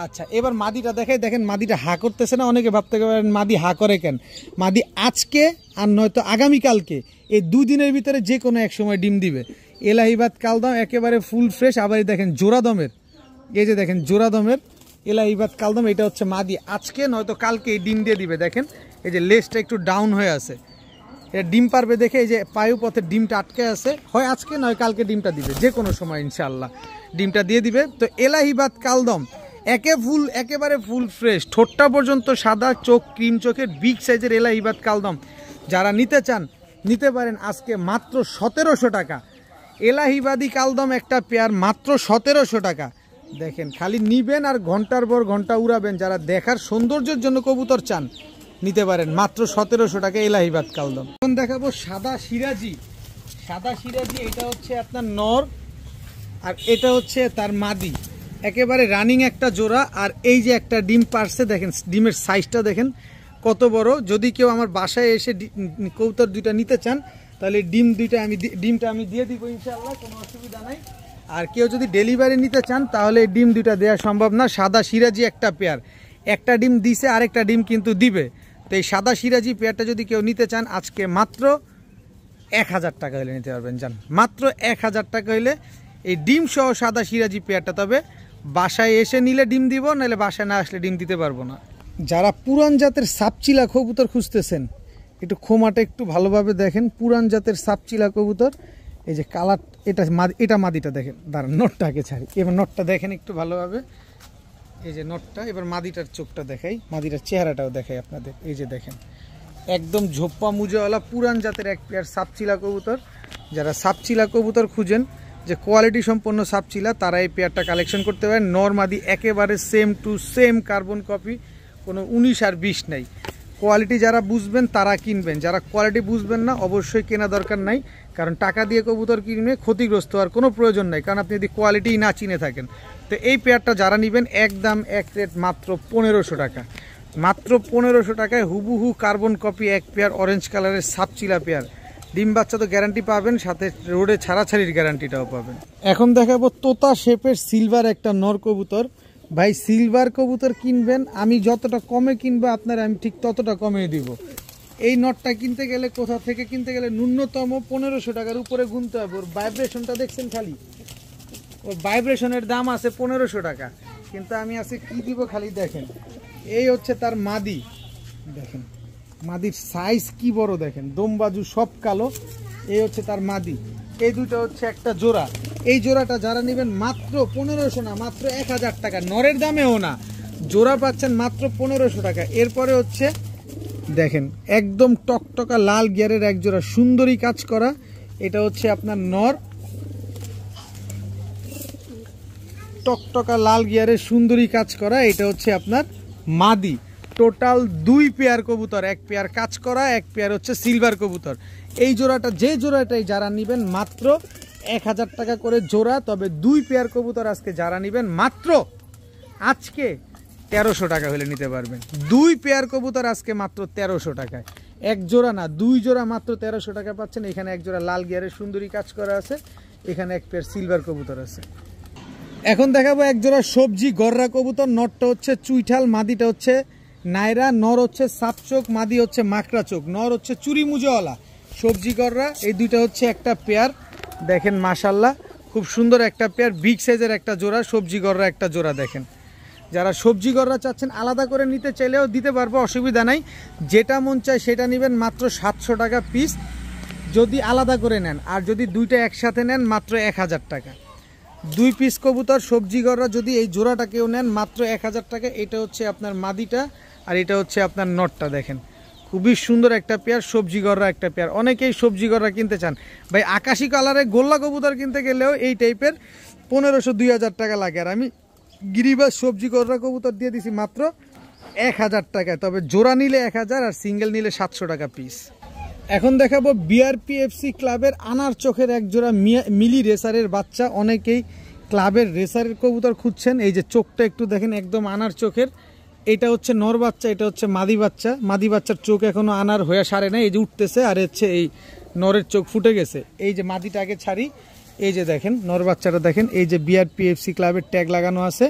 আচ্ছা এবার মাদিটা দেখাই, দেখেন মাদিটা হা করতেছে না। অনেকে ভাবতে পারেন মাদি হা করে কেন, মাদি আজকে আর নয়তো আগামীকালকে, এই দুদিনের ভিতরে যে কোনো এক সময় ডিম দিবে। এলাহিবাদ কালদম একেবারে ফুল ফ্রেশ। আবার দেখেন জোড়াদমের, এই যে দেখেন জোড়াদমের এলাহিবাদ কালদম, এটা হচ্ছে মাদি, আজকে নয়তো কালকে ডিম দিয়ে দিবে। দেখেন এই যে লেজটা একটু ডাউন হয়ে আছে, এটা ডিম পারবে দেখে এই যে পায়ু পথে ডিমটা আটকে আছে, হয় আজকে নয় কালকে ডিমটা দিবে, যে কোনো সময় ইনশাআল্লাহ ডিমটা দিয়ে দিবে। তো এলাহিবাদ কালদম একেবারে ফুল ফ্রেশ, ঠোঁটটা পর্যন্ত সাদা, চোখ ক্রিম চোখের, বিগ সাইজের এলাহিবাদ কালদম যারা নিতে চান নিতে পারেন আজকে মাত্র 1700 টাকা। এলাহিবাদী কালদম একটা পেয়ার মাত্র 1700 টাকা। দেখেন খালি নিবেন আর ঘন্টার পর ঘন্টা উড়াবেন। যারা দেখার সৌন্দর্যের জন্য কবুতর চান নিতে পারেন মাত্র 1700 টাকা এলাহিবাদ কালদম। এখন দেখাবো সাদা সিরাজি। এটা হচ্ছে আপনার নর, আর এটা হচ্ছে তার মাদি, একেবারে রানিং একটা জোড়া। আর এই যে একটা ডিম পারছে, দেখেন ডিমের সাইজটা দেখেন কত বড়। যদি কেউ আমার বাসায় এসে কবুতর দুইটা নিতে চান তাহলে ডিমটা আমি দিয়ে দিব ইনশাআল্লাহ, কোনো অসুবিধা নাই। আর কেউ যদি ডেলিভারি নিতে চান তাহলে এই ডিম দুইটা দেওয়া সম্ভব না। সাদা সিরাজি একটা পেয়ার, একটা ডিম দিছে, আরেকটা ডিম কিন্তু দিবে। তো এই সাদা সিরাজি পেয়ারটা যদি কেউ নিতে চান আজকে মাত্র 1000 টাকা হলে নিতে পারবেন। জান মাত্র 1000 টাকা হলে এই ডিম সহ সাদা সিরাজি পেয়ারটা। তবে বাসায় এসে নিলে ডিম দিব, নাহলে বাসায় না আসলে ডিম দিতে পারবো না। যারা পুরান জাতের সাপচিলা কবুতর খুঁজতেছেন, একটু খোমাটা একটু ভালোভাবে দেখেন। পুরান জাতের সাপচিলা কবুতর, এই যে কালার, এটা মাদিটা দেখেন। দাঁড়ান নটটাকে ছাড়ি, এবার নটটা দেখেন একটু ভালোভাবে। এই যে নটটা, এবার মাদিটার চোখটা দেখাই, মাদিটার চেহারাটাও দেখাই আপনাদের। এই যে দেখেন একদম ঝোপ্পা মুজোওয়ালা পুরান জাতের এক পেয়ার সাপচিলা কবুতর। যারা সাপচিলা কবুতর খুঁজেন, যে কোয়ালিটি সম্পন্ন সাপচিলা, তারা এই পেয়ারটা কালেকশন করতে পারেন। নরমাদি একেবারে same to same carbon copy, কোনো 19 আর 20 নাই। কোয়ালিটি যারা বুঝবেন তারা কিনবেন, যারা কোয়ালিটি বুঝবেন না অবশ্যই কেনা দরকার নাই। কারণ টাকা দিয়ে কবুতর কিনবে ক্ষতিগ্রস্ত হওয়ার কোনো প্রয়োজন নাই, কারণ আপনি যদি কোয়ালিটি না চিনে থাকেন। তো এই পেয়ারটা যারা নেবেন একদম এক রেট মাত্র 1500 টাকা। মাত্র 1500 টাকায় হুবহু কার্বন কপি এক পেয়ার অরেঞ্জ কালারের সাপচিলা পেয়ার। ডিম বাচ্চা তো গ্যারান্টি পাবেন, সাথে রোডে ছাড়াছাড়ির গ্যারান্টিটাও পাবেন। এখন দেখাবো তোতা শেপের সিলভার একটা নর কবুতর। ভাই সিলভার কবুতর কিনবেন, আমি যতটা কমে কিনবো আপনার আমি ঠিক ততটা কমে দিব। এই নটটা কিনতে গেলে, কোথা থেকে কিনতে গেলে ন্যূনতম 1500 টাকার উপরে গুনতে হবে। ওর ভাইব্রেশনটা দেখছেন খালি, ওর ভাইব্রেশনের দাম আছে 1500 টাকা। কিন্তু আমি আজকে কি দিব খালি দেখেন। এই হচ্ছে তার মাদি, দেখেন মাদির সাইজ কি বড় দেখেন, দমবাজু সব কালো। এই হচ্ছে তার মাদি। এই দুটো হচ্ছে একটা জোড়া। এই জোড়াটা যারা নেবেন মাত্র 1500 না, মাত্র 1000 টাকা, নরের দামেও না। জোড়া পাচ্ছেন মাত্র 1500 টাকা। এরপরে হচ্ছে দেখেন একদম টকটকা লাল গিয়ারের এক জোড়া সুন্দরী কাজ করা, এটা হচ্ছে আপনার নর। টকটকা লাল গিয়ারের সুন্দরী কাজ করা, এটা হচ্ছে আপনার মাদি। টোটাল 2 পেয়ার কবুতর, এক পেয়ার কাজ করা, এক পেয়ার হচ্ছে সিলভার কবুতর। এই জোড়াটা, যে জোড়াটাই যারা নেবেন মাত্র 1000 টাকা করে জোড়া। তবে 2 পেয়ার কবুতর আজকে যারা নেবেন মাত্র আজকে 1300 টাকা হলে নিতে পারবেন। 2 পেয়ার কবুতর আজকে মাত্র 1300 টাকায়, এক জোড়া না 2 জোড়া মাত্র 1300 টাকা পাচ্ছেন। এখানে এক জোড়া লাল গিয়ারের সুন্দরী কাজ করা আছে, এখানে এক পেয়ার সিলভার কবুতর আছে। এখন দেখাবো এক জোড়া সবজি গররা কবুতর। নরটা হচ্ছে চুইঠাল, মাদিটা হচ্ছে নাইরা। নর হচ্ছে সাপচোক, মাদি হচ্ছে মাকড়া চোখ। নর হচ্ছে চুরি মুজোওয়ালা, সবজি গররা। এই দুইটা হচ্ছে একটা পেয়ার, দেখেন মাশাল্লাহ খুব সুন্দর একটা পেয়ার, বিগ সাইজের একটা জোড়া সবজি গররা একটা জোড়া। দেখেন যারা সবজি গররা চাচ্ছেন আলাদা করে নিতে চাইলেও দিতে পারবো, অসুবিধা নাই। যেটা মন চায় সেটা নেবেন মাত্র 700 টাকা পিস যদি আলাদা করে নেন। আর যদি দুইটা একসাথে নেন মাত্র 1000 টাকা। 2 পিস কবুতর সবজি গররা যদি এই জোড়াটা কেউ নেন মাত্র 1000 টাকা। এটা হচ্ছে আপনার মাদিটা, আর এটা হচ্ছে আপনার নটটা। দেখেন খুবই সুন্দর একটা পেয়ার, সবজি গররা একটা পেয়ার। অনেকেই সবজি গররা কিনতে চান ভাই, আকাশি কালারে গোল্লা কবুতর কিনতে গেলেও এই টাইপের 1500-2000 টাকা লাগে। আর আমি গিরিবাস সবজি গররা কবুতর দিয়ে দিছি মাত্র 1000 টাকায়। তবে জোড়া নিলে 1000 আর সিঙ্গেল নিলে 700 টাকা পিস। এখন দেখাবো বিআরপিএফসি ক্লাবের আনার চোখের এক জোড়া মিলি রেসারের বাচ্চা। অনেকেই ক্লাবের রেসারের কবুতর খুঁজছেন। এই যে চোখটা একটু দেখেন, একদম আনার চোখের। এটা হচ্ছে নর বাচ্চা, এটা হচ্ছে মাদি বাচ্চা। মাদি বাচ্চার চোখ এখনো আনার হয়ে সারে নাই, এই যে উঠতেছে। আর হচ্ছে এই নরের চোখ ফুটে গেছে। এই যে মাদিটা আগে ছাড়ি, এই যে দেখেন নর বাচ্চাটা দেখেন। এই যে বিআরপিএফসি ক্লাবের ট্যাগ লাগানো আছে,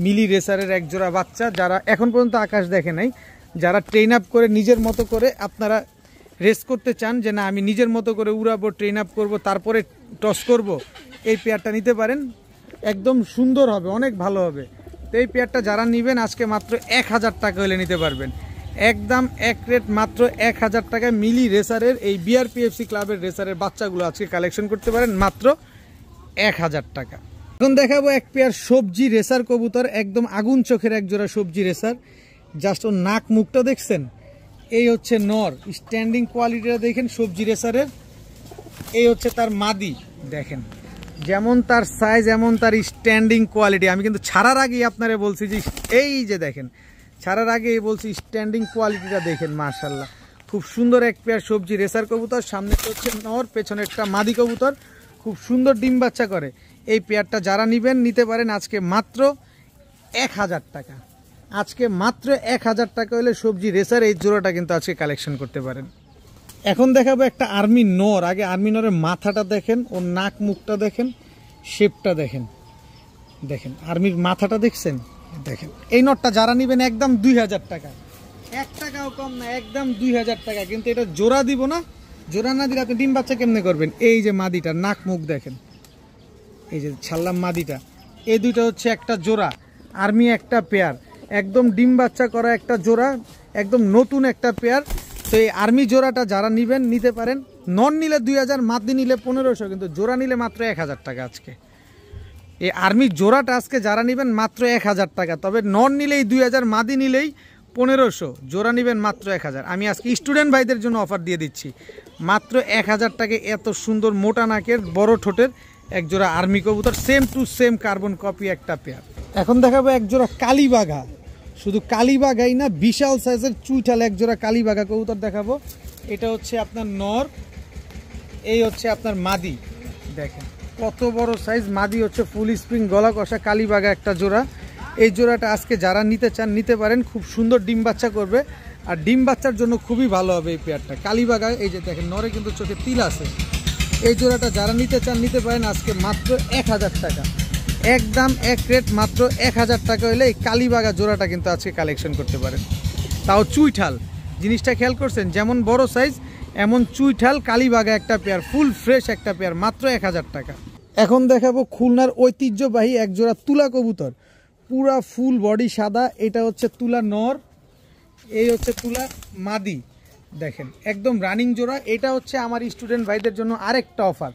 মিলি রেসারের এক জোড়া বাচ্চা। যারা এখন পর্যন্ত আকাশ দেখে নাই, যারা ট্রেন আপ করে নিজের মতো করে আপনারা রেস করতে চান, যে না আমি নিজের মতো করে উড়াবো, ট্রেন আপ করবো, তারপরে টস করব, এই পেয়ারটা নিতে পারেন। একদম সুন্দর হবে, অনেক ভালো হবে। তো এই পেয়ারটা যারা নেবেন আজকে মাত্র 1000 টাকা হলে নিতে পারবেন। একদম এক রেট মাত্র 1000 টাকায় মিলি রেসারের এই বিআরপিএফসি ক্লাবের রেসারের বাচ্চাগুলো আজকে কালেকশন করতে পারেন মাত্র 1000 টাকা। এখন দেখাবো এক পেয়ার সবজি রেসার কবুতর, একদম আগুন চোখের এক জোড়া সবজি রেসার। জাস্ট ওর নাক মুখটা দেখছেন। এই হচ্ছে নর, স্ট্যান্ডিং কোয়ালিটিটা দেখেন সবজি রেসারের। এই হচ্ছে তার মাদি, দেখেন যেমন তার সাইজ এমন তার স্ট্যান্ডিং কোয়ালিটি। আমি কিন্তু ছাড়ার আগেই আপনারা বলছি যে এই যে দেখেন, ছাড়ার আগেই বলছি স্ট্যান্ডিং কোয়ালিটিটা দেখেন মাশাল্লাহ। খুব সুন্দর এক পেয়ার সবজি রেসার কবুতর। সামনে হচ্ছে নর, পেছনে একটা মাদি কবুতর, খুব সুন্দর ডিম বাচ্চা করে। এই পেয়ারটা যারা নেবেন নিতে পারেন আজকে মাত্র 1000 টাকা। আজকে মাত্র 1000 টাকা হলে সবজি রেসার এই জোড়াটা কিন্তু আজকে কালেকশন করতে পারেন। এখন দেখাবো একটা আর্মি নর। আগে আর্মি নরের মাথাটা দেখেন, ওর নাক মুখটা দেখেন, শেপটা দেখেন। দেখেন আর্মির মাথাটা দেখছেন, দেখেন। এই নটটা যারা নেবেন একদম 2000 টাকা, 1 টাকাও কম না, একদম 2000 টাকা। কিন্তু এটা জোড়া দিব না, জোড়া না দিলে আপনি ডিম বাচ্চা কেমনে করবেন? এই যে মাদিটা, নাক মুখ দেখেন, এই যে ছাড়লাম মাদিটা, এই দুইটা হচ্ছে একটা জোড়া, আর্মি একটা পেয়ার, একদম ডিম বাচ্চা করা একটা জোড়া, একদম নতুন একটা পেয়ার। তো এই আর্মি জোড়াটা যারা নেবেন নিতে পারেন। নন নিলে 2000, মাদি নিলে 1500, কিন্তু জোড়া নিলে মাত্র 1000 টাকা আজকে। এই আর্মি জোড়াটা আজকে যারা নেবেন মাত্র 1000 টাকা। তবে নন নিলেই 2000, মাদি নিলেই 1500, জোড়া নেবেন মাত্র 1000। আমি আজকে স্টুডেন্ট ভাইদের জন্য অফার দিয়ে দিচ্ছি মাত্র 1000 টাকায়। এত সুন্দর মোটা নাকের বড় ঠোঁটের এক জোড়া আর্মি কবুতর, same to same carbon copy একটা পেয়ার। এখন দেখাবো এক জোড়া কালীবাঘা। শুধু কালীবাঘাই না, বিশাল সাইজের চুইঠাল এক জোড়া কালীবাঘা কবুতর দেখাবো। এটা হচ্ছে আপনার নর, এই হচ্ছে আপনার মাদি। দেখেন কত বড় সাইজ। মাদি হচ্ছে ফুল স্প্রিং গলা কষা কালীবাঘা একটা জোড়া। এই জোড়াটা আজকে যারা নিতে চান নিতে পারেন। খুব সুন্দর ডিম বাচ্চা করবে, আর ডিম বাচ্চার জন্য খুবই ভালো হবে এই পেয়ারটা। কালীবাঘা, এই যে দেখেন নরে কিন্তু চোখে তিল আছে। এই জোড়াটা যারা নিতে চান নিতে পারেন আজকে মাত্র 1000 টাকা, একদম এক রেট মাত্র 1000 টাকা হলে এই কালীবাঘা জোড়াটা কিন্তু আজকে কালেকশন করতে পারেন। তাও চুইঠাল, জিনিসটা খেয়াল করছেন, যেমন বড় সাইজ এমন চুইঠাল কালীবাঘা একটা পেয়ার, ফুল ফ্রেশ একটা পেয়ার, মাত্র 1000 টাকা। এখন দেখাবো খুলনার ঐতিহ্যবাহী এক জোড়া তুলা কবুতর, পুরা ফুল বডি সাদা। এটা হচ্ছে তুলা নর, এই হচ্ছে তুলা মাদি। দেখেন একদম রানিং জোড়া। এটা হচ্ছে আমার স্টুডেন্ট ভাইদের জন্য আরেকটা অফার।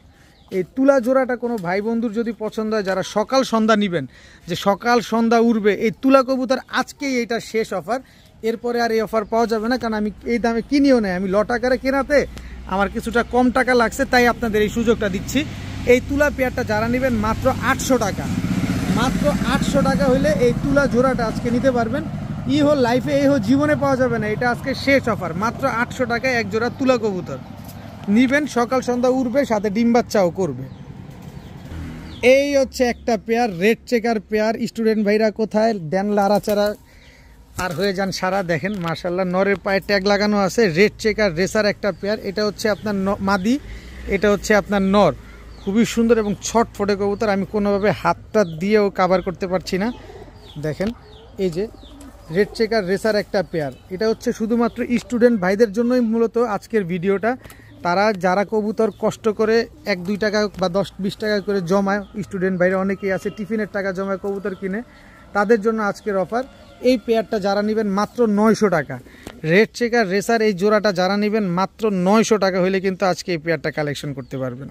এই তুলা জোড়াটা কোনো ভাই বন্ধুর যদি পছন্দ হয়, যারা সকাল সন্ধ্যা নেবেন, যে সকাল সন্ধ্যা উঠবে, এই তুলা কবুতর আজকেই এটা শেষ অফার। এরপরে আর এই অফার পাওয়া যাবে না, কারণ আমি এই দামে কিনিও নাই। আমি লট আকারে কেনাতে আমার কিছুটা কম টাকা লাগছে, তাই আপনাদের এই সুযোগটা দিচ্ছি। এই তুলা পেয়ারটা যারা নেবেন মাত্র 800 টাকা, মাত্র 800 টাকা হলে এই তুলা জোড়াটা আজকে নিতে পারবেন। ই হো লাইফে, এই হো জীবনে পাওয়া যাবে না, এটা আজকে শেষ অফার। মাত্র 800 টাকায় এক জোড়া তুলা কবুতর নিবেন, সকাল সন্ধ্যা উড়বে, সাথে ডিম বাচ্চাও করবে। এই হচ্ছে একটা pair, red checker pair. Student ভাইরা কোথায় দেন লাড়াচাড়া আর হয়ে যান সারা। দেখেন মাশাআল্লাহ, নরের পায়ে ট্যাগ লাগানো আছে, রেড চেকার রেসার একটা পেয়ার। এটা হচ্ছে আপনার মাদি, এটা হচ্ছে আপনার নর। খুবই সুন্দর এবং ছটফটে কবুতর। আমি কোনোভাবে হাতটা দিয়েও কাভার করতে পারছি না। দেখেন এই যে রেড চেকার রেসার একটা পেয়ার। এটা হচ্ছে শুধুমাত্র স্টুডেন্ট ভাইদের জন্যই মূলত আজকের ভিডিওটা। তারা যারা কবুতর কষ্ট করে 1-2 টাকা বা 10-20 টাকা করে জমায়, স্টুডেন্ট ভাইরা অনেকেই আছে টিফিনের টাকা জমায় কবুতর কিনে, তাদের জন্য আজকের অফার। এই পেয়ারটা যারা নেবেন মাত্র 900 টাকা, রেড চেকার রেসার এই জোড়াটা যারা নেবেন মাত্র 900 টাকা হলে কিন্তু আজকে এই পেয়ারটা কালেকশন করতে পারবেন।